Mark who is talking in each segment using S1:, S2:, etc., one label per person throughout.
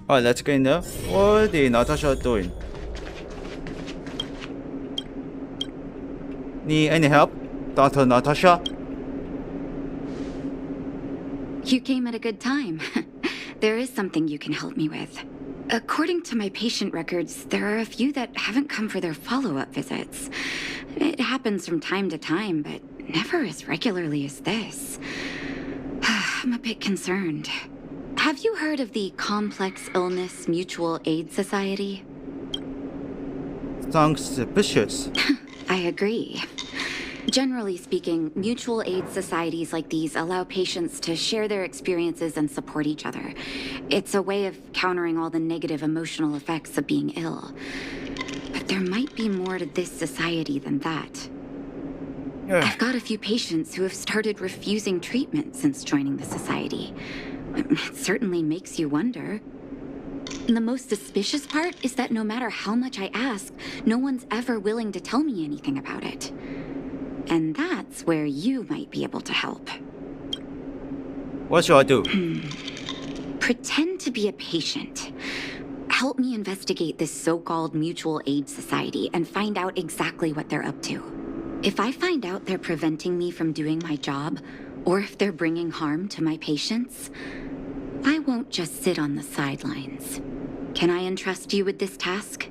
S1: Alright, let's get in there. What is Natasha doing? Need any help, Dr. Natasha?
S2: You came at a good time. There is something you can help me with. According to my patient records, there are a few that haven't come for their follow-up visits. It happens from time to time, but never as regularly as this. I'm a bit concerned. Have you heard of the Complex Illness Mutual Aid Society?
S1: Sounds suspicious.
S2: I agree. Generally speaking, mutual aid societies like these allow patients to share their experiences and support each other. It's a way of countering all the negative emotional effects of being ill. But there might be more to this society than that. I've got a few patients who have started refusing treatment since joining the society. It certainly makes you wonder. And the most suspicious part is that no matter how much I ask, no one's ever willing to tell me anything about it. And that's where you might be able to help.
S1: What should I do?
S2: Pretend to be a patient. Help me investigate this so-called mutual aid society and find out exactly what they're up to. If I find out they're preventing me from doing my job, or if they're bringing harm to my patients, I won't just sit on the sidelines. Can I entrust you with this task?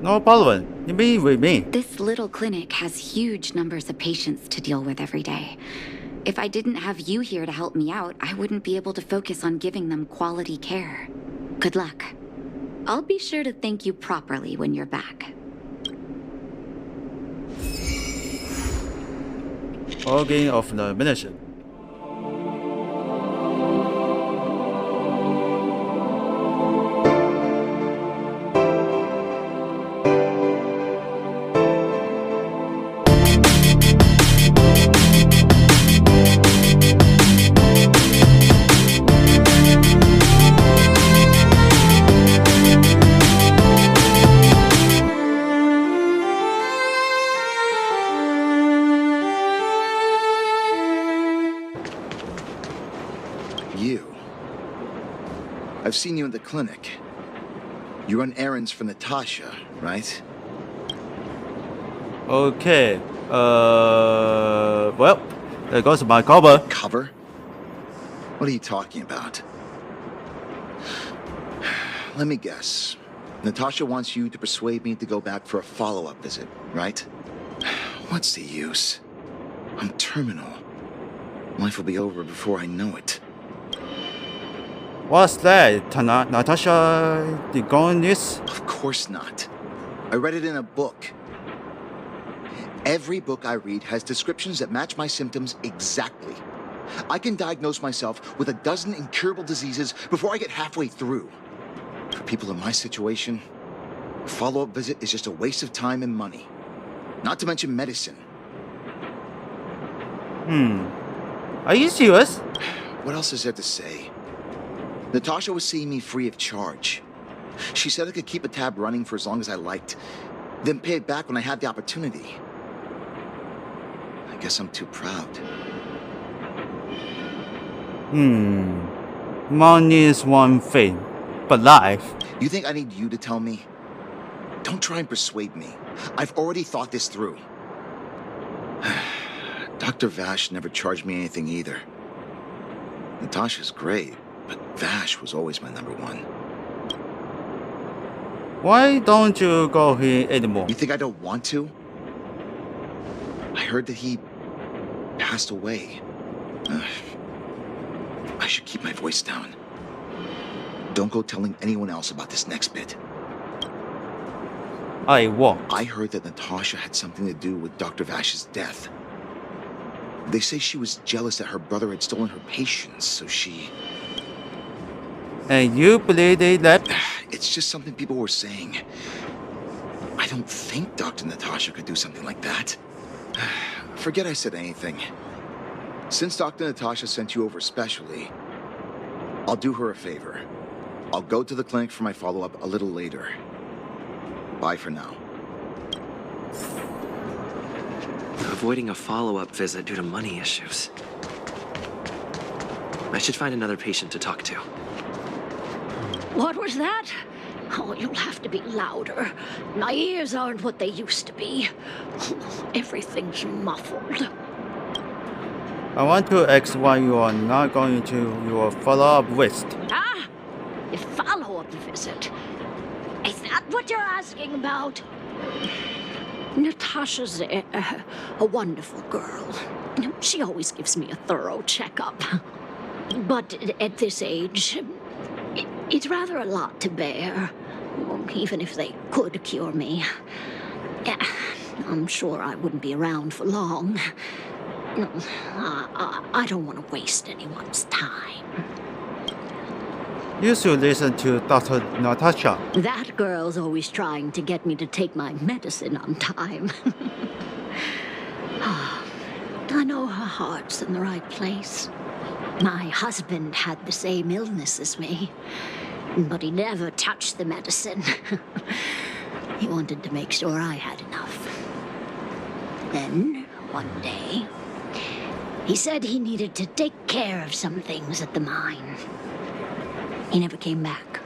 S1: No problem. You be with me.
S2: This little clinic has huge numbers of patients to deal with every day. If I didn't have you here to help me out, I wouldn't be able to focus on giving them quality care. Good luck. I'll be sure to thank you properly when you're back.
S1: Organ of the Mission.
S3: I've seen you in the clinic. You run errands for Natasha, right?
S1: Okay. Well, there goes my cover.
S3: Cover? What are you talking about? Let me guess. Natasha wants you to persuade me to go back for a follow-up visit, right? What's the use? I'm terminal. Life will be over before I know it.
S1: What's that? Natasha, you going this?
S3: Of course not. I read it in a book. Every book I read has descriptions that match my symptoms exactly. I can diagnose myself with a dozen incurable diseases before I get halfway through. For people in my situation, a follow-up visit is just a waste of time and money. Not to mention medicine.
S1: Are you serious?
S3: What else is there to say? Natasha was seeing me free of charge. She said I could keep a tab running for as long as I liked, then pay it back when I had the opportunity. I guess I'm too proud.
S1: Money is one thing, but life.
S3: You think I need you to tell me? Don't try and persuade me. I've already thought this through. Dr. Vash never charged me anything either. Natasha's great, but Vash was always my number one.
S1: Why don't you go here anymore?
S3: You think I don't want to? I heard that he passed away. I should keep my voice down. Don't go telling anyone else about this next bit.
S1: I won't.
S3: I heard that Natasha had something to do with Dr. Vash's death. They say she was jealous that her brother had stolen her patients, so she...
S1: And you believe they left?
S3: It's just something people were saying. I don't think Dr. Natasha could do something like that. Forget I said anything. Since Dr. Natasha sent you over specially, I'll do her a favor. I'll go to the clinic for my follow-up a little later. Bye for now.
S4: Avoiding a follow-up visit due to money issues. I should find another patient to talk to.
S5: What was that? Oh, you'll have to be louder. My ears aren't what they used to be. Everything's muffled.
S1: I want to ask why you are not going to your follow-up visit.
S5: Ah! A follow-up visit. Is that what you're asking about? Natasha's a wonderful girl. She always gives me a thorough checkup. But at this age, it's rather a lot to bear. Even if they could cure me. I'm sure I wouldn't be around for long. I don't want to waste anyone's time.
S1: You should listen to Dr. Natasha.
S5: That girl's always trying to get me to take my medicine on time. I know her heart's in the right place. My husband had the same illness as me, but he never touched the medicine. He wanted to make sure I had enough. Then, one day, he said he needed to take care of some things at the mine. He never came back.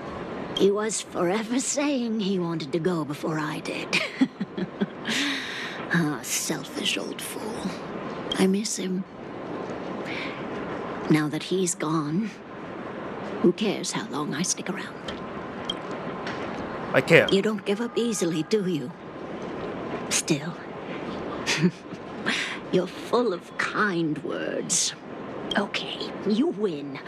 S5: He was forever saying he wanted to go before I did. Selfish old fool. I miss him. Now that he's gone, who cares how long I stick around?
S1: I care.
S5: You don't give up easily, do you? Still, you're full of kind words. Okay, you win.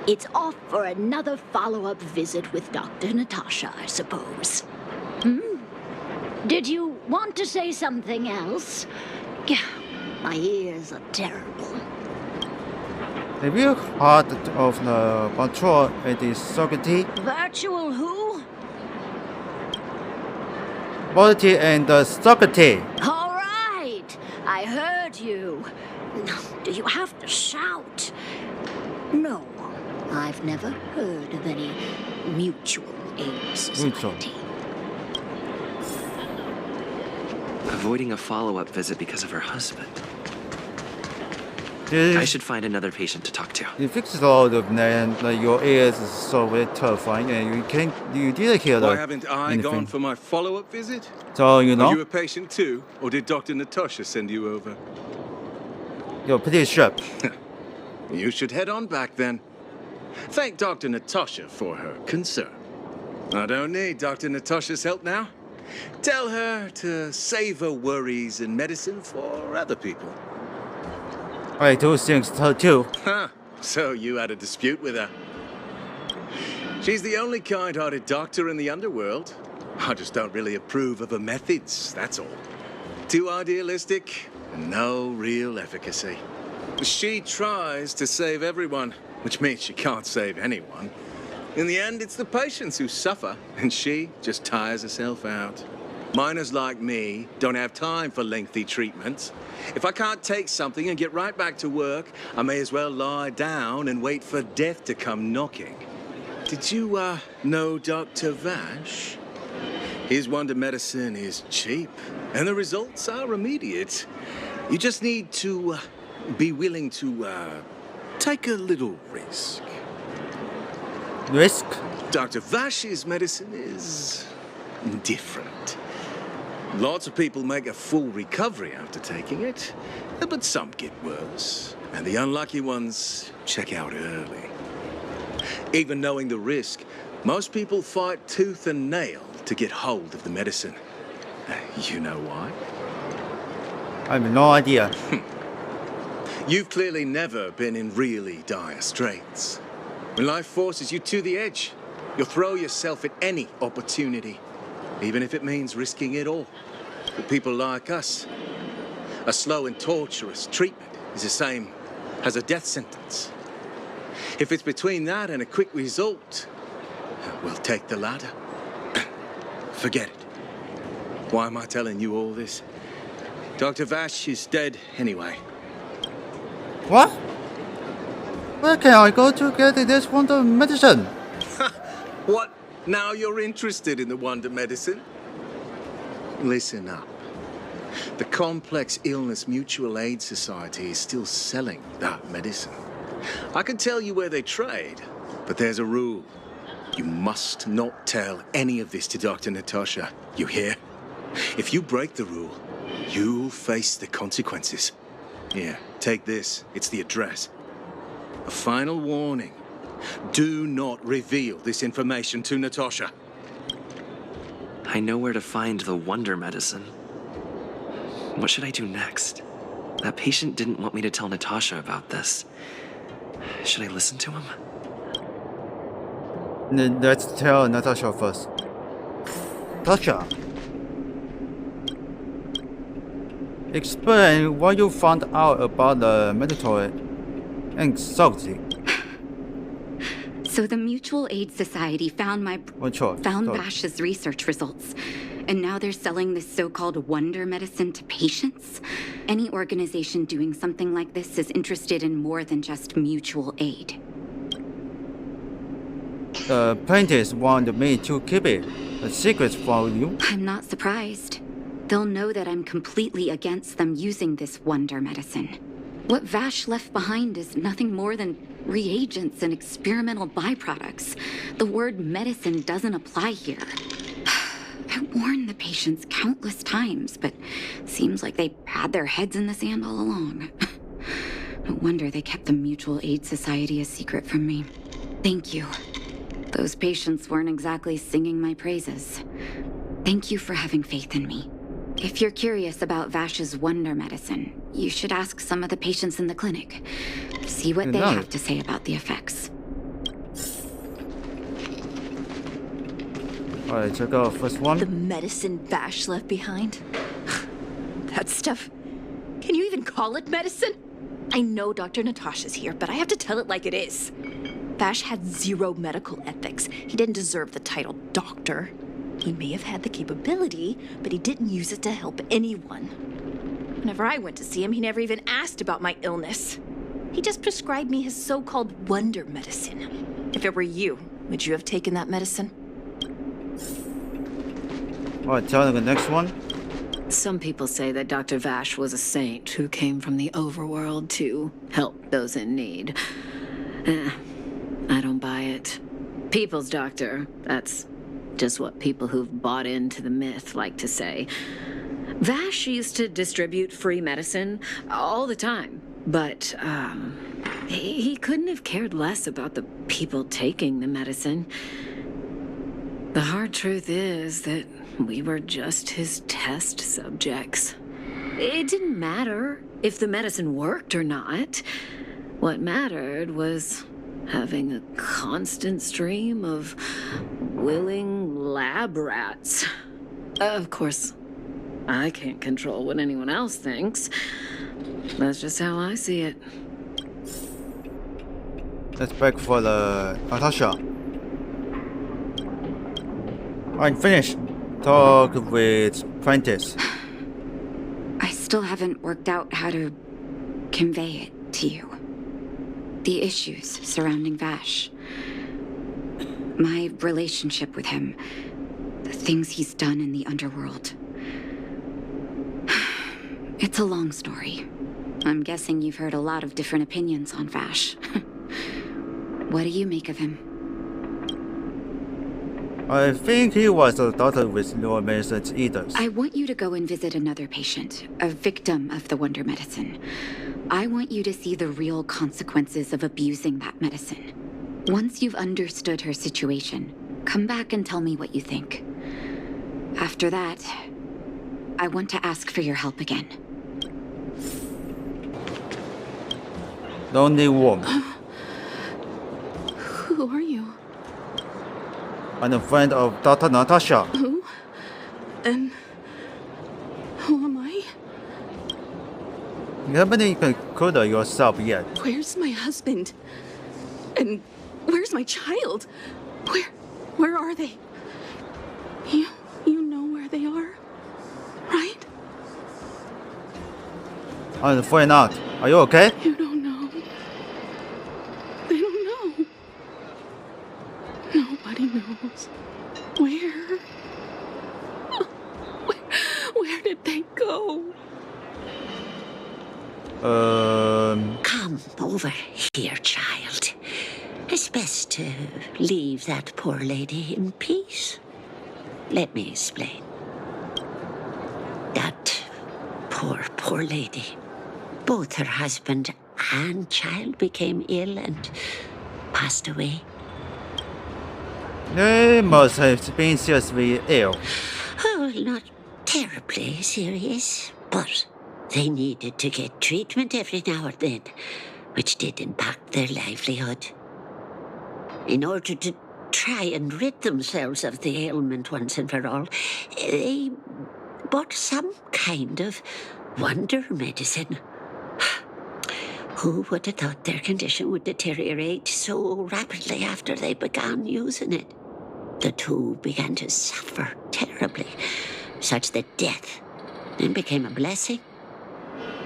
S5: It's off for another follow-up visit with Dr. Natasha, I suppose. Did you want to say something else? My ears are terrible.
S1: Have you heard of the virtual security?
S5: Virtual who?
S1: Quality and security.
S5: All right, I heard you. Do you have to shout? No, I've never heard of any mutual aid society.
S4: Avoiding a follow-up visit because of her husband.
S1: This,
S4: I should find another patient to talk to.
S1: you fixed a lot of them. Your ears is so very terrifying, and you didn't hear
S6: Why haven't I
S1: anything.
S6: gone for my follow-up visit?
S1: So you
S6: Are
S1: know,
S6: you a patient too, or did Dr. Natasha send you over?
S1: you're pretty sharp.
S6: You should head on back then. Thank Dr. Natasha for her concern. I don't need Dr. Natasha's help now. Tell her to save her worries and medicine for other people.
S1: I do things too.
S6: Huh, so you had a dispute with her. She's the only kind-hearted doctor in the underworld. I just don't really approve of her methods, that's all. Too idealistic, and no real efficacy. She tries to save everyone, which means she can't save anyone. In the end, it's the patients who suffer, and she just tires herself out. Miners like me don't have time for lengthy treatments. If I can't take something and get right back to work, I may as well lie down and wait for death to come knocking. Did you, know Dr. Vash? His wonder medicine is cheap, and the results are immediate. You just need to be willing to take a little risk.
S1: Risk?
S6: Dr. Vash's medicine is different. Lots of people make a full recovery after taking it, but some get worse, and the unlucky ones check out early. Even knowing the risk, most people fight tooth and nail to get hold of the medicine. You know why?
S1: I have no idea.
S6: You've clearly never been in really dire straits. When life forces you to the edge, you'll throw yourself at any opportunity, even if it means risking it all. For people like us, a slow and torturous treatment is the same as a death sentence. If it's between that and a quick result, we'll take the latter. Forget it. Why am I telling you all this? Dr. Vash is dead anyway.
S1: What? Where can I go to get this wonder medicine?
S6: What? Now you're interested in the wonder medicine? Listen up. The Complex Illness Mutual Aid Society is still selling that medicine. I can tell you where they trade, but there's a rule. You must not tell any of this to Dr. Natasha. You hear? If you break the rule, you'll face the consequences. Here, take this. It's the address. A final warning. Do not reveal this information to Natasha.
S4: I know where to find the wonder medicine. What should I do next? That patient didn't want me to tell Natasha about this. Should I listen to him?
S1: Let's tell Natasha first. Natasha, explain what you found out about the mandatory anxiety.
S2: So the Mutual Aid Society found Bash's research results. And now they're selling this so-called wonder medicine to patients? Any organization doing something like this is interested in more than just mutual aid.
S1: The plaintiffs want me to keep it a secret from you.
S2: I'm not surprised. They'll know that I'm completely against them using this wonder medicine. What Vash left behind is nothing more than reagents and experimental byproducts. The word medicine doesn't apply here. I warned the patients countless times, but seems like they had their heads in the sand all along. No wonder they kept the Mutual Aid Society a secret from me. Thank you. Those patients weren't exactly singing my praises. Thank you for having faith in me. If you're curious about Vash's wonder medicine, you should ask some of the patients in the clinic. See what they have to say about the effects.
S1: Alright, check out first one.
S7: The medicine Vash left behind? That stuff... Can you even call it medicine? I know Dr. Natasha's here, but I have to tell it like it is. Vash had zero medical ethics. He didn't deserve the title doctor. He may have had the capability, but he didn't use it to help anyone. Whenever I went to see him, he never even asked about my illness. He just prescribed me his so-called wonder medicine. If it were you, would you have taken that medicine?
S1: Alright, tell the next one.
S8: Some people say that Dr. Vash was a saint who came from the overworld to help those in need. I don't buy it. People's doctor, that's just what people who've bought into the myth like to say. Vash used to distribute free medicine all the time, but he couldn't have cared less about the people taking the medicine. The hard truth is that we were just his test subjects. It didn't matter if the medicine worked or not. What mattered was having a constant stream of willing lab rats. Of course, I can't control what anyone else thinks. That's just how I see it.
S1: Let's back for the Natasha. Alright, finish. Talk with Prentice.
S2: I still haven't worked out how to convey it to you. The issues surrounding Vash. My relationship with him. The things he's done in the underworld. It's a long story. I'm guessing you've heard a lot of different opinions on Vash. What do you make of him?
S1: I think he was a daughter with no medicines either.
S2: I want you to go and visit another patient, a victim of the wonder medicine. I want you to see the real consequences of abusing that medicine. Once you've understood her situation, come back and tell me what you think. After that, I want to ask for your help again.
S1: Lonely woman.
S7: Who are you?
S1: I'm a friend of Dr. Natasha.
S7: Who? And who am I?
S1: You haven't even called yourself yet.
S7: Where's my husband? And where's my child? Where are they? You know where they are, right?
S1: I'm afraid not. Are you okay?
S7: You don't know. They don't know. Nobody knows. Where did they go?
S5: Come over here, child.
S9: It's best to leave that poor lady in peace. Let me explain. That poor lady. Both her husband and child became ill and passed away.
S1: They must have been seriously ill.
S9: Oh, not terribly serious, but they needed to get treatment every now and then, which did impact their livelihood. In order to try and rid themselves of the ailment once and for all, they bought some kind of wonder medicine. Who would have thought their condition would deteriorate so rapidly after they began using it? The two began to suffer terribly, such that death then became a blessing.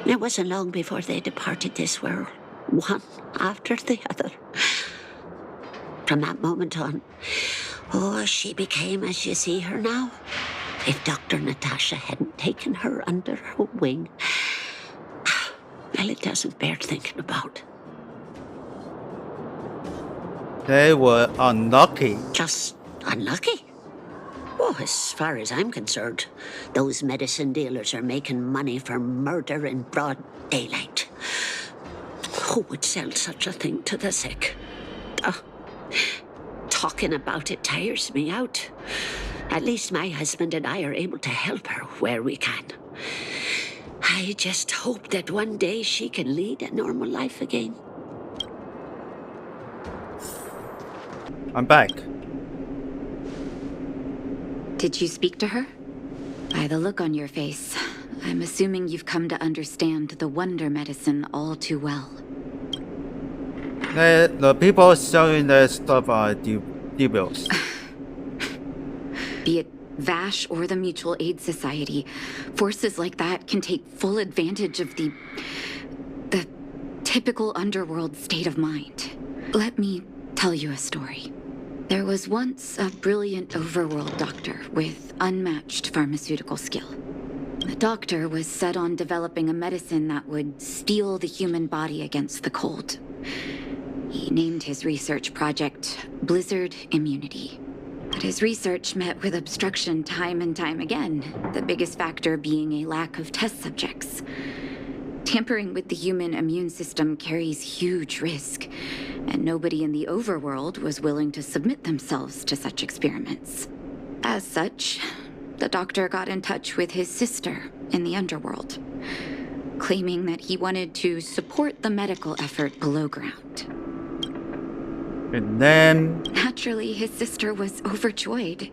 S9: It wasn't long before they departed this world, one after the other. From that moment on, she became as you see her now. If Dr. Natasha hadn't taken her under her wing, well, it doesn't bear thinking about.
S1: They were unlucky.
S9: Just unlucky? Oh, as far as I'm concerned, those medicine dealers are making money for murder in broad daylight. Who would sell such a thing to the sick? Talking about it tires me out. At least my husband and I are able to help her where we can. I just hope that one day she can lead a normal life again.
S1: I'm back.
S2: Did you speak to her? By the look on your face, I'm assuming you've come to understand the wonder medicine all too well.
S1: The people selling their stuff are devils.
S2: Be it Vash or the Mutual Aid Society, forces like that can take full advantage of the typical underworld state of mind. Let me tell you a story. There was once a brilliant overworld doctor with unmatched pharmaceutical skill. The doctor was set on developing a medicine that would steel the human body against the cold. He named his research project Blizzard Immunity. But his research met with obstruction time and time again, the biggest factor being a lack of test subjects. Tampering with the human immune system carries huge risk, and nobody in the overworld was willing to submit themselves to such experiments. As such, the doctor got in touch with his sister in the underworld, claiming that he wanted to support the medical effort below ground.
S1: And then...
S2: Naturally, his sister was overjoyed.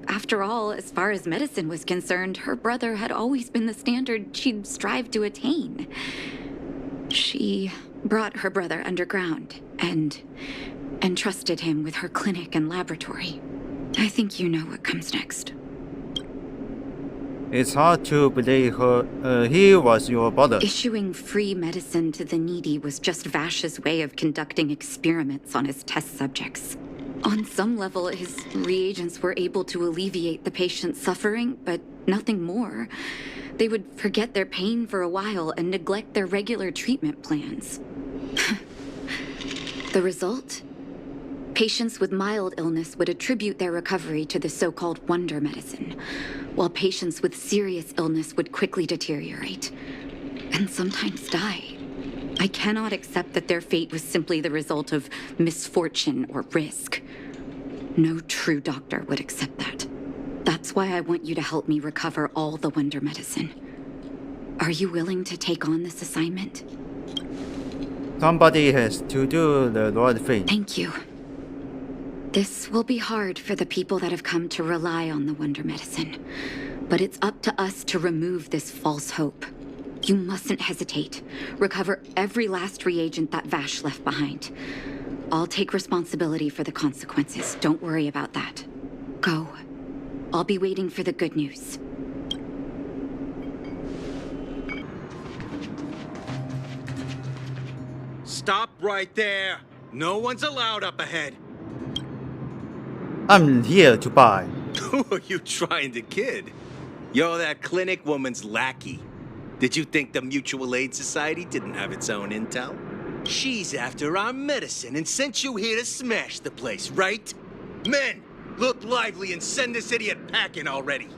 S2: After all, as far as medicine was concerned, her brother had always been the standard she'd strived to attain. She brought her brother underground and entrusted him with her clinic and laboratory. I think you know what comes next.
S1: It's hard to believe he was your brother.
S2: Issuing free medicine to the needy was just Vash's way of conducting experiments on his test subjects. On some level, his reagents were able to alleviate the patient's suffering, but nothing more. They would forget their pain for a while and neglect their regular treatment plans. The result? Patients with mild illness would attribute their recovery to the so-called wonder medicine, while patients with serious illness would quickly deteriorate, and sometimes die. I cannot accept that their fate was simply the result of misfortune or risk. No true doctor would accept that. That's why I want you to help me recover all the wonder medicine. Are you willing to take on this assignment?
S1: Somebody has to do the right thing.
S2: Thank you. This will be hard for the people that have come to rely on the wonder medicine, but it's up to us to remove this false hope. You mustn't hesitate. Recover every last reagent that Vash left behind. I'll take responsibility for the consequences. Don't worry about that. Go. I'll be waiting for the good news.
S6: Stop right there! No one's allowed up ahead!
S1: I'm here to buy.
S6: Who are you trying to kid? You're that clinic woman's lackey. Did you think the Mutual Aid Society didn't have its own intel? She's after our medicine and sent you here to smash the place, right? Men, look lively and send this idiot packing already.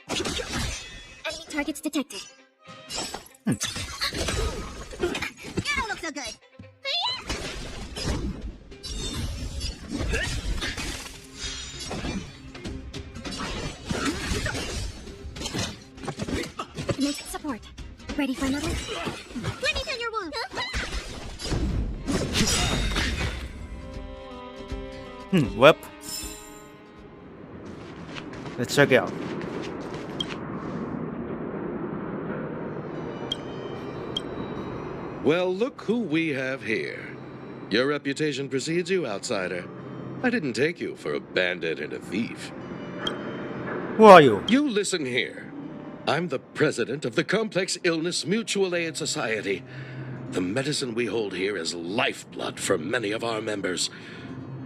S10: Enemy targets detected. You don't look so good. Need support. Ready for another? Let me tend your wound.
S1: Well, let's check it out.
S11: Well, look who we have here. Your reputation precedes you, outsider. I didn't take you for a bandit and a thief.
S1: Who are you?
S11: You listen here. I'm the president of the Complex Illness Mutual Aid Society. The medicine we hold here is lifeblood for many of our members.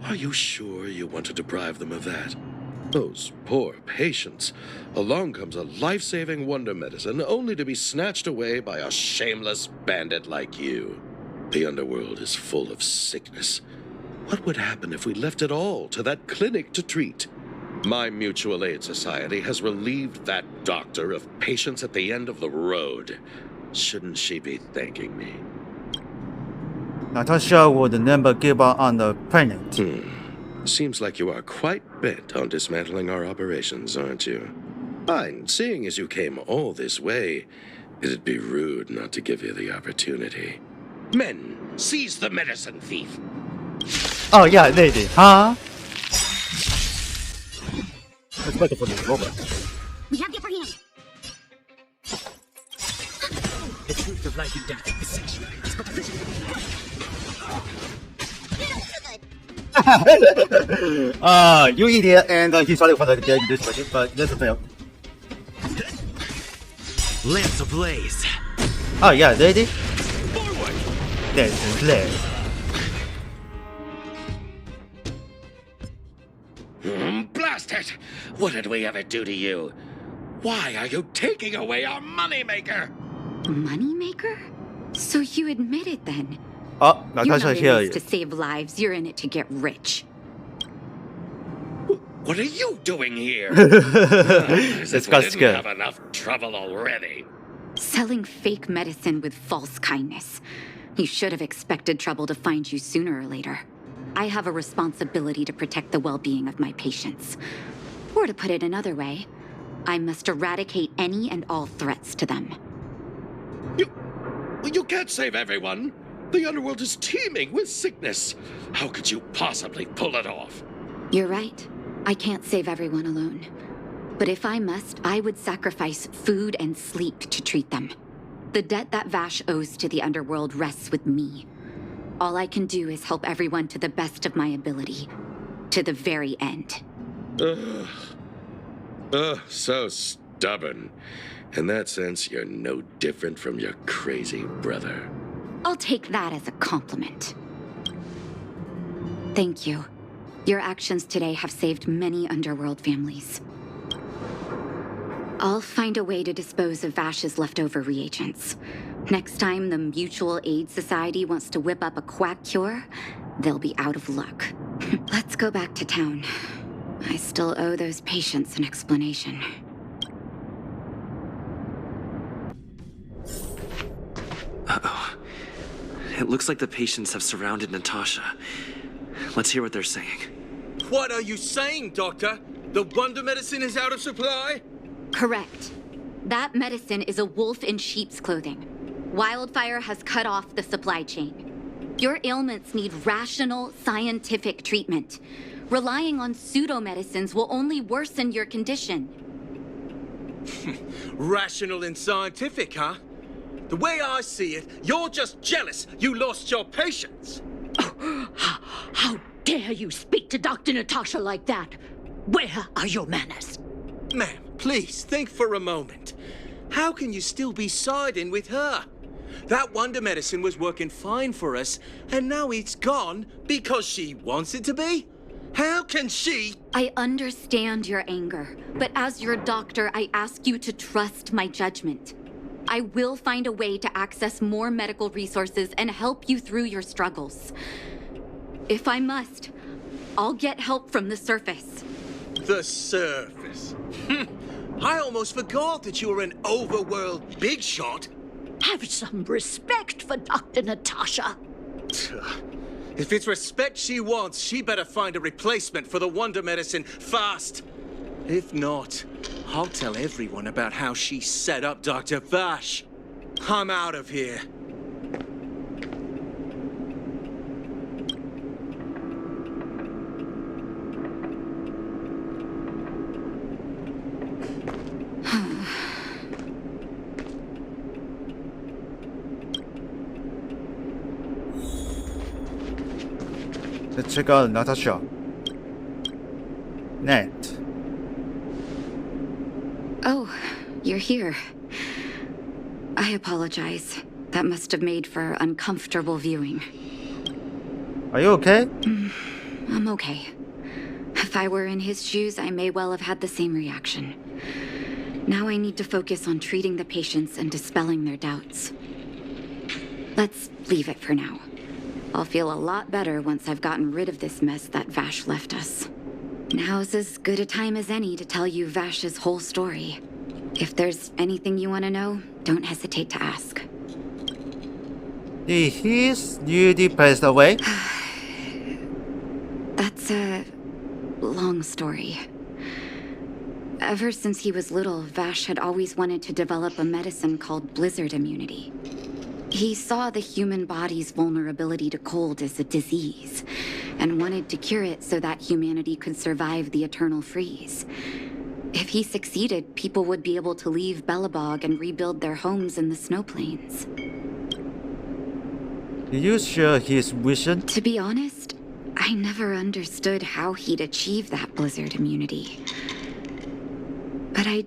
S11: Are you sure you want to deprive them of that? Those poor patients. Along comes a life-saving wonder medicine only to be snatched away by a shameless bandit like you. The underworld is full of sickness. What would happen if we left it all to that clinic to treat? My mutual aid society has relieved that doctor of patients at the end of the road. Shouldn't she be thanking me?
S1: Natasha would never give up on the planet.
S11: Seems like you are quite bent on dismantling our operations, aren't you? Fine, seeing as you came all this way, it'd be rude not to give you the opportunity. Men, seize the medicine thief!
S1: Oh yeah, lady, huh? Let's wait for the robot.
S10: We have the upper hand.
S12: The truth of life and death is such.
S1: You idiot, and he's sorry for the this question, but that's a fail.
S12: Lamps ablaze.
S1: Oh yeah, lady.
S12: Forward.
S1: That's a play.
S11: Blast it! What did we ever do to you? Why are you taking away our moneymaker?
S2: Moneymaker? So you admit it then?
S1: Oh,
S2: You're
S1: Natasha
S2: not in
S1: here.
S2: this to save lives, you're in it to get rich.
S11: What are you doing here?
S1: This guy's
S11: didn't
S1: good.
S11: have enough trouble already.
S2: Selling fake medicine with false kindness. You should have expected trouble to find you sooner or later. I have a responsibility to protect the well-being of my patients. Or to put it another way, I must eradicate any and all threats to them.
S11: You can't save everyone. The underworld is teeming with sickness. How could you possibly pull it off?
S2: You're right. I can't save everyone alone. But if I must, I would sacrifice food and sleep to treat them. The debt that Vash owes to the underworld rests with me. All I can do is help everyone to the best of my ability. To the very end.
S11: So stubborn. In that sense, you're no different from your crazy brother.
S2: I'll take that as a compliment. Thank you. Your actions today have saved many underworld families. I'll find a way to dispose of Vash's leftover reagents. Next time the Mutual Aid Society wants to whip up a quack cure, they'll be out of luck. Let's go back to town. I still owe those patients an explanation.
S4: Uh-oh. It looks like the patients have surrounded Natasha. Let's hear what they're saying.
S6: What are you saying, Doctor? The wonder medicine is out of supply?
S2: Correct. That medicine is a wolf in sheep's clothing. Wildfire has cut off the supply chain. Your ailments need rational, scientific treatment. Relying on pseudo-medicines will only worsen your condition.
S6: Rational and scientific, huh? The way I see it, you're just jealous you lost your patients.
S5: How dare you speak to Dr. Natasha like that? Where are your manners?
S6: Ma'am, please think for a moment. How can you still be siding with her? That wonder medicine was working fine for us, and now it's gone because she wants it to be?
S12: How can she?
S2: I understand your anger, but as your doctor, I ask you to trust my judgment. I will find a way to access more medical resources and help you through your struggles. If I must, I'll get help from the surface.
S6: The surface. I almost forgot that you were an overworld big shot.
S5: Have some respect for Dr. Natasha.
S6: If it's respect she wants, she better find a replacement for the wonder medicine fast. If not, I'll tell everyone about how she set up Dr. Vash. I'm out of here.
S1: Let's check out Natasha. Net.
S2: Oh, you're here. I apologize. That must have made for uncomfortable viewing.
S1: Are you okay?
S2: I'm okay. If I were in his shoes, I may well have had the same reaction. Now I need to focus on treating the patients and dispelling their doubts. Let's leave it for now. I'll feel a lot better once I've gotten rid of this mess that Vash left us. Now's as good a time as any to tell you Vash's whole story. If there's anything you want to know, don't hesitate to ask.
S1: Did his newly passed away?
S2: That's a long story. Ever since he was little, Vash had always wanted to develop a medicine called blizzard immunity. He saw the human body's vulnerability to cold as a disease, and wanted to cure it so that humanity could survive the eternal freeze. If he succeeded, people would be able to leave Belobog and rebuild their homes in the snow plains.
S1: Did you share his vision?
S2: To be honest, I never understood how he'd achieve that blizzard immunity. But I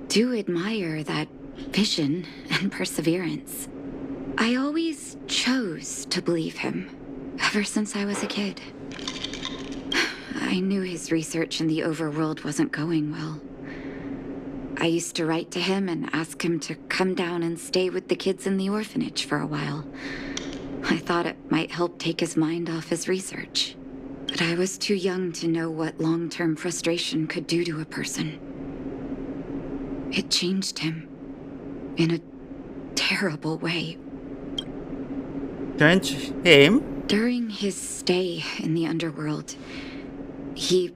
S2: do admire that vision and perseverance. I always chose to believe him, ever since I was a kid. I knew his research in the overworld wasn't going well. I used to write to him and ask him to come down and stay with the kids in the orphanage for a while. I thought it might help take his mind off his research. But I was too young to know what long-term frustration could do to a person. It changed him in a terrible way.
S1: Change him?
S2: During his stay in the underworld, he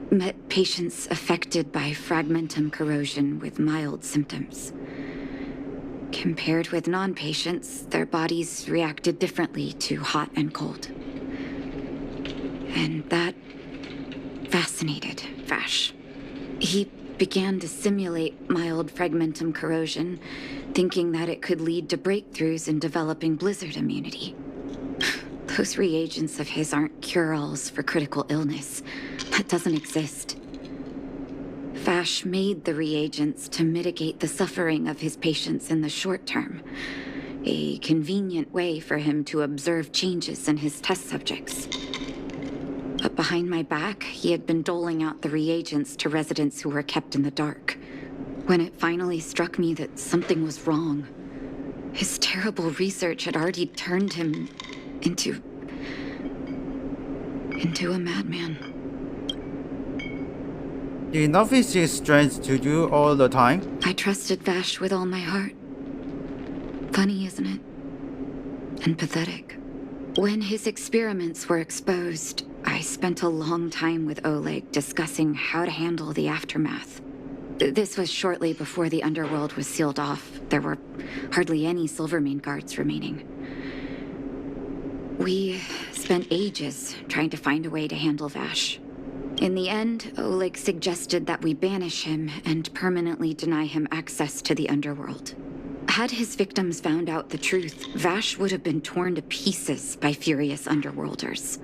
S2: met patients affected by fragmentum corrosion with mild symptoms. Compared with non-patients, their bodies reacted differently to hot and cold. And that fascinated Vash. He began to simulate mild fragmentum corrosion, thinking that it could lead to breakthroughs in developing blizzard immunity. Those reagents of his aren't cure-alls for critical illness. That doesn't exist. Vash made the reagents to mitigate the suffering of his patients in the short term. A convenient way for him to observe changes in his test subjects. But behind my back, he had been doling out the reagents to residents who were kept in the dark. When it finally struck me that something was wrong, his terrible research had already turned him into a madman.
S1: Did nothing seem strange to you all the time?
S2: I trusted Vash with all my heart. Funny, isn't it? And pathetic. When his experiments were exposed, I spent a long time with Oleg discussing how to handle the aftermath. This was shortly before the underworld was sealed off. There were hardly any Silvermane guards remaining. We spent ages trying to find a way to handle Vash. In the end, Oleg suggested that we banish him and permanently deny him access to the underworld. Had his victims found out the truth, Vash would have been torn to pieces by furious underworlders.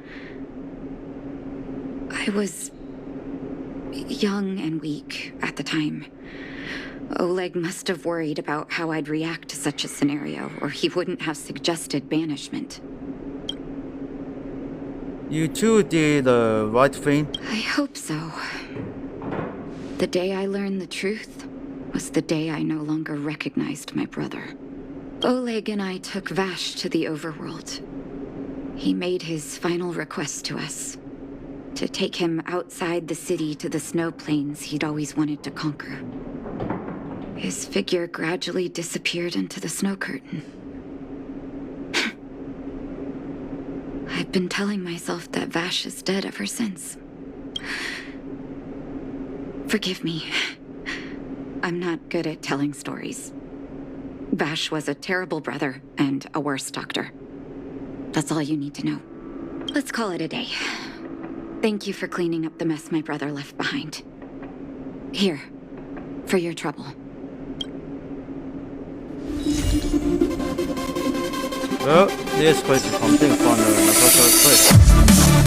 S2: I was young and weak at the time. Oleg must have worried about how I'd react to such a scenario, or he wouldn't have suggested banishment.
S1: You two did the right thing.
S2: I hope so. The day I learned the truth was the day I no longer recognized my brother. Oleg and I took Vash to the overworld. He made his final request to us. To take him outside the city to the snow plains he'd always wanted to conquer. His figure gradually disappeared into the snow curtain. I've been telling myself that Vash is dead ever since. Forgive me. I'm not good at telling stories. Vash was a terrible brother and a worse doctor. That's all you need to know. Let's call it a day. Thank you for cleaning up the mess my brother left behind. Here, for your trouble.
S1: Well, this is quite something from Natasha's place.